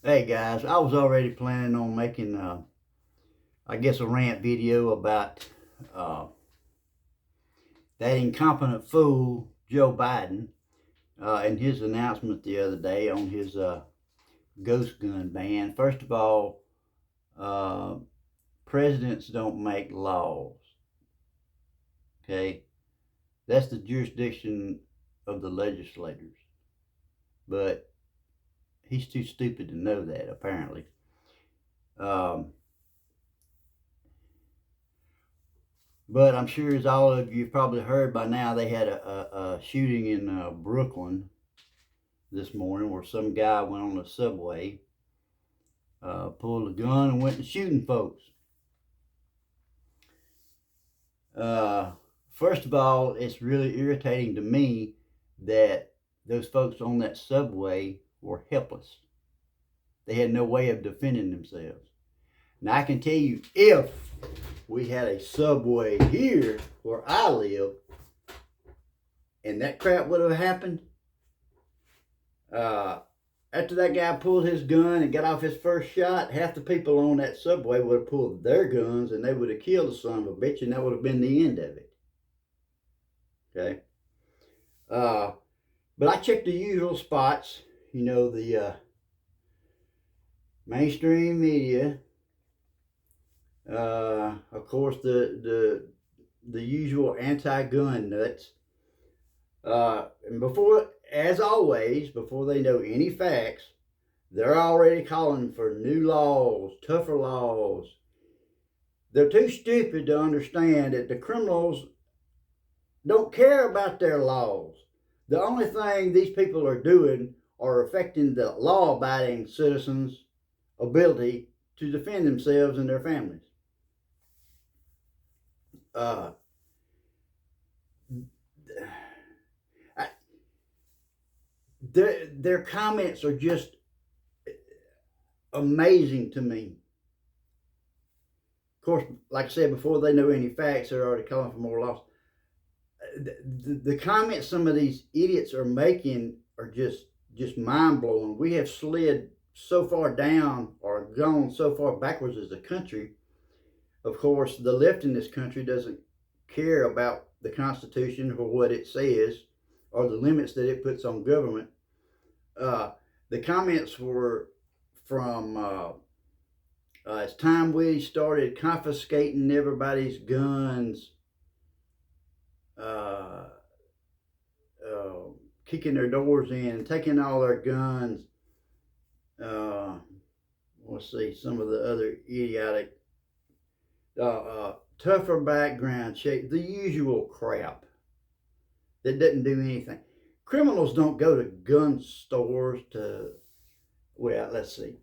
Hey guys, I was already planning on making, I guess, a rant video about uh, that incompetent fool Joe Biden and his announcement the other day on his ghost gun ban. First of all, uh, presidents don't make laws. Okay, that's the jurisdiction of the legislators. But he's too stupid to know that, apparently. Um, But I'm sure, as all of you have probably heard by now, they had a shooting in Brooklyn this morning where some guy went on the subway, pulled a gun, and went to shooting folks. Uh, First of all, it's really irritating to me that those folks on that subway were helpless. They had no way of defending themselves. Now, I can tell you, if we had a subway here where I live and that crap would have happened, Uh, after that guy pulled his gun and got off his first shot, half the people on that subway would have pulled their guns and they would have killed the son of a bitch, and that would have been the end of it. Okay. Uh, but I checked the usual spots, the mainstream media, of course, the usual anti-gun nuts. And as always, before they know any facts, they're already calling for new laws, tougher laws. They're too stupid to understand that the criminals don't care about their laws. The only thing these people are doing are affecting the law abiding citizens' ability to defend themselves and their families. Uh, their comments are just amazing to me. Of course, like I said, before they know any facts, they're already calling for more laws. The comments some of these idiots are making are just mind blowing. We have slid so far down or gone so far backwards as a country. Of course, the left in this country doesn't care about the Constitution or what it says or the limits that it puts on government. Uh, the comments were from it's time we started confiscating everybody's guns, uh, uh, kicking their doors in, taking all their guns. Uh, let's see some of the other idiotic, tougher background check, the usual crap that doesn't do anything. Criminals don't go to gun stores to, well, let's see,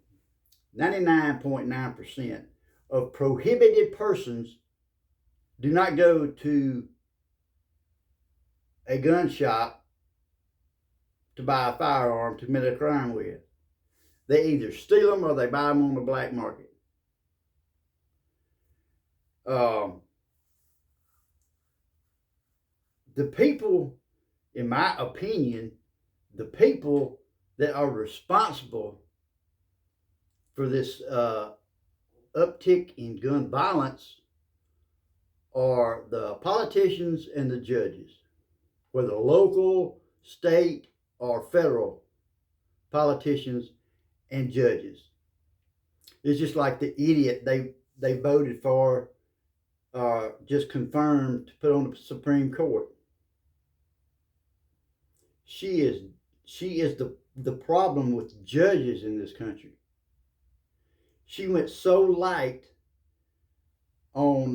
99.9% of prohibited persons do not go to a gun shop to buy a firearm to commit a crime with. They either steal them or they buy them on the black market. Um, the people, in my opinion, the people that are responsible for this uptick in gun violence are the politicians and the judges, whether local, state, or federal politicians and judges. It's just like the idiot they voted for, just confirmed to put on the Supreme Court. She is she is the problem with judges in this country. She went so light on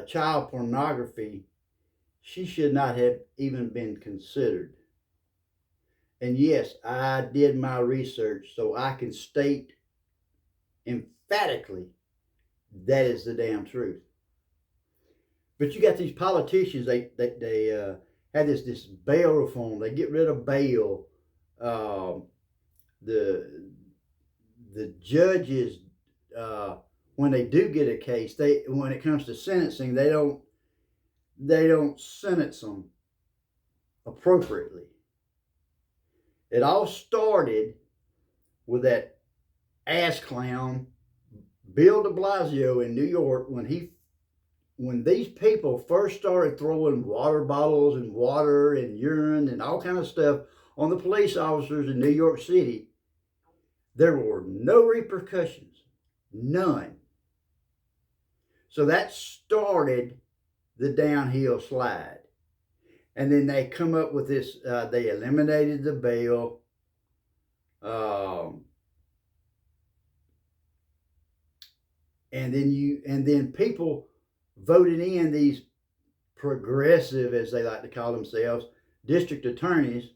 child pornography, she should not have even been considered. And yes, I did my research so I can state emphatically that is the damn truth. But you got these politicians, they have this bail reform. They get rid of bail. Um, the the judges, uh, when they do get a case, when it comes to sentencing, they don't sentence them appropriately. It all started with that ass clown, Bill de Blasio in New York, when these people first started throwing water bottles and water and urine and all kind of stuff on the police officers in New York City, there were no repercussions, none. So that started the downhill slide. And then they come up with this, they eliminated the bail. And then people voted in these progressive, as they like to call themselves, district attorneys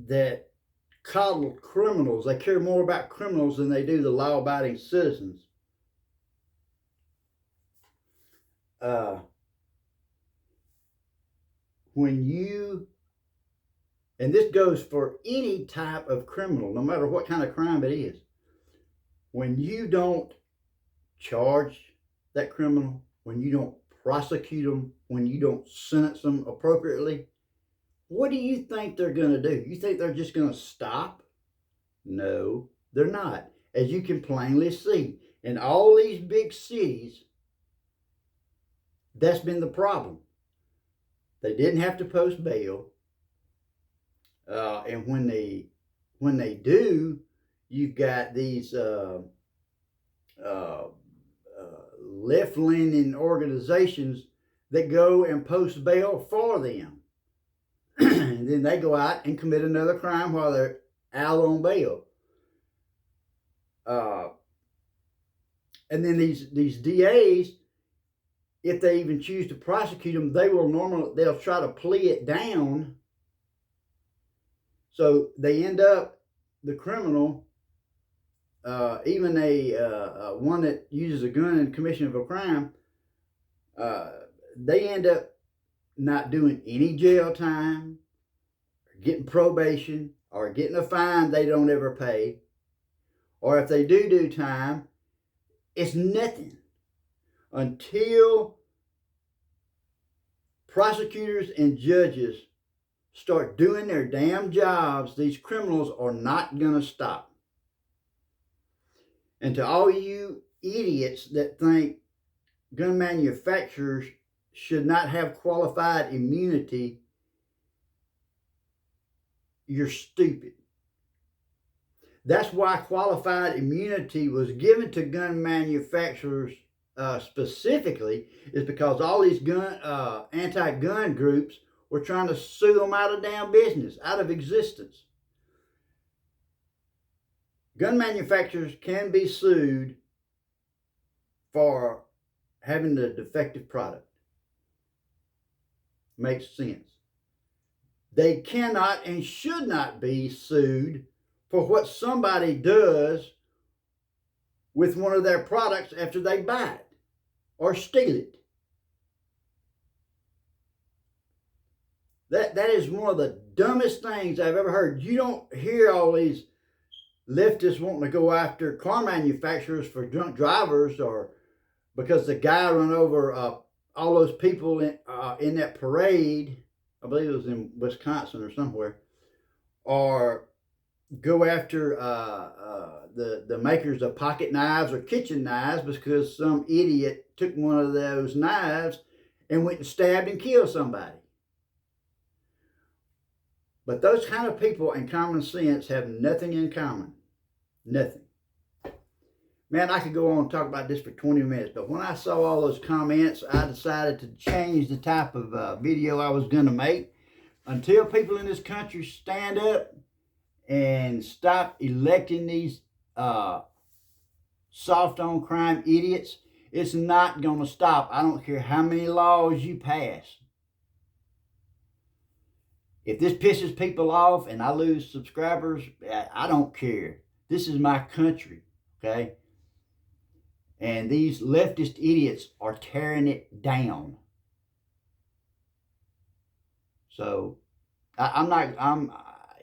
that coddle criminals. They care more about criminals than they do the law-abiding citizens. And this goes for any type of criminal, no matter what kind of crime it is, when you don't charge that criminal, when you don't prosecute them, when you don't sentence them appropriately, what do you think they're going to do? You think they're just going to stop? No, they're not. As you can plainly see, in all these big cities, that's been the problem. They didn't have to post bail. And when they do, you've got these left-leaning organizations that go and post bail for them. And then they go out and commit another crime while they're out on bail. And then these DAs, if they even choose to prosecute them, they'll try to plea it down. So they end up, the criminal, even one that uses a gun in commission of a crime, they end up not doing any jail time, or getting probation, or getting a fine they don't ever pay. Or if they do time, it's nothing until prosecutors and judges start doing their damn jobs. These criminals are not going to stop. And to all you idiots that think gun manufacturers should not have qualified immunity, you're stupid. That's why qualified immunity was given to gun manufacturers specifically, is because all these anti-gun groups were trying to sue them out of damn business, out of existence. Gun manufacturers can be sued for having a defective product. Makes sense. They cannot and should not be sued for what somebody does with one of their products after they buy it or steal it. That is one of the dumbest things I've ever heard. You don't hear all these leftists wanting to go after car manufacturers for drunk drivers, or because the guy run over all those people in that parade. I believe it was in Wisconsin or somewhere. Or go after the makers of pocket knives or kitchen knives because some idiot took one of those knives and went and stabbed and killed somebody. But those kind of people and common sense have nothing in common. Nothing. Man, I could go on and talk about this for 20 minutes, but when I saw all those comments, I decided to change the type of video I was going to make. Until people in this country stand up and stop electing these soft on crime idiots, it's not going to stop. I don't care how many laws you pass. If this pisses people off and I lose subscribers, I don't care. This is my country, okay? And these leftist idiots are tearing it down. So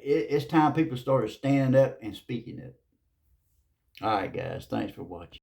it's time people started standing up and speaking up. All right, guys. Thanks for watching.